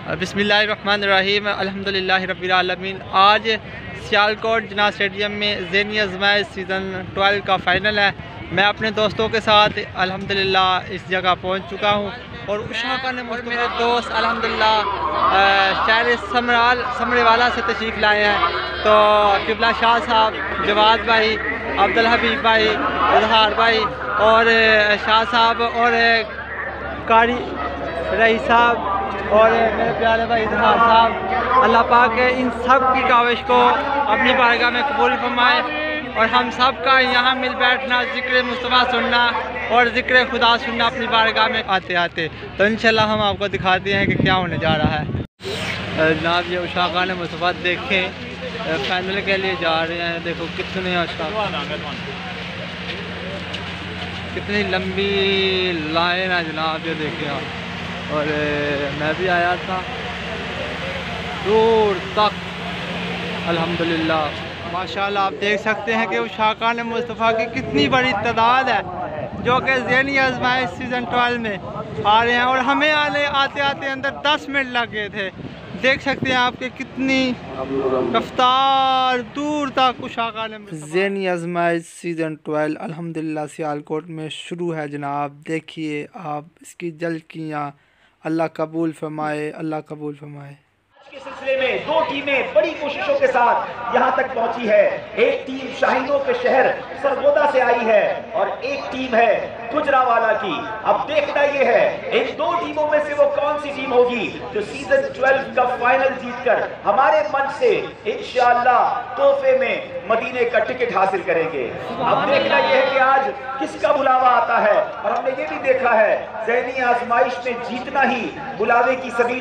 बिस्मिल्लाहिर्रहमानिर्रहीम अल्हम्दुलिल्लाहि रब्बिल आलमीन। आज सियालकोट जना स्टेडियम में ज़ेहनी आज़माइश सीज़न 12 का फ़ाइनल है। मैं अपने दोस्तों के साथ अल्हम्दुलिल्लाह इस जगह पहुंच चुका हूं और उशाका ने मेरे दोस्त अल्हम्दुलिल्लाह शहर समरेवाला से तशरीफ़ लाए हैं। तो किबला शाह साहब, जवाद भाई, अब्दुल हबीब भाई, इजहार भाई और शाह साहब और कारी रही साहब और मेरे प्यारे भाई इजहार साहब, अल्लाह पाक इन सब की काविश को अपनी बारगाह में कबूल फरमाए और हम सब का यहाँ मिल बैठना, ज़िक्र मुस्तफ़ा सुनना और ज़िक्र खुदा सुनना अपनी बारगाह में आते आते। तो इंशाल्लाह हम आपको दिखाते हैं कि क्या होने जा रहा है। जनाब ये उशाका ने मुस्तफ़ा देखें फाइनल के लिए जा रहे हैं। देखो कितने उशाका, कितनी लंबी लाइन है जनाब, ये देखिए आप। और मैं भी आया था दूर तक अल्हम्दुलिल्लाह माशाल्लाह। आप देख सकते हैं कि उशाका ने मुस्तफ़ा की कितनी बड़ी तादाद है जो कि ज़ेहनी आज़माइश सीज़न 12 में आ रहे हैं और हमें आते आते अंदर 10 मिनट लग गए थे। देख सकते हैं आपके कितनी रफ्तार दूर तक उशाका ने। ज़ेहनी आज़माइश सीज़न 12 अल्हम्दुलिल्लाह सियालकोट में शुरू है जनाब। देखिए आप इसकी झलकियाँ। अल्लाह कबूल फरमाए, अल्लाह कबूल फरमाए। के सिलसिले में दो टीमें बड़ी कोशिशों के साथ यहां तक पहुंची है। एक टीम शाहीनों के शहर सरगोदा से आई है और एक टीम है गुजरावाला की। अब देखना यह है इन दो टीमों में से वो कौन सी टीम होगी जो सीजन 12 का फाइनल जीतकर हमारे मंच से इंशाअल्लाह तोहफे में मदीने का टिकट हासिल करेंगे। अब देखना यह है कि आज किसका बुलावा आता है और हमने ये भी देखा है ज़ेहनी आज़माइश में जीतना ही बुलावे की सबील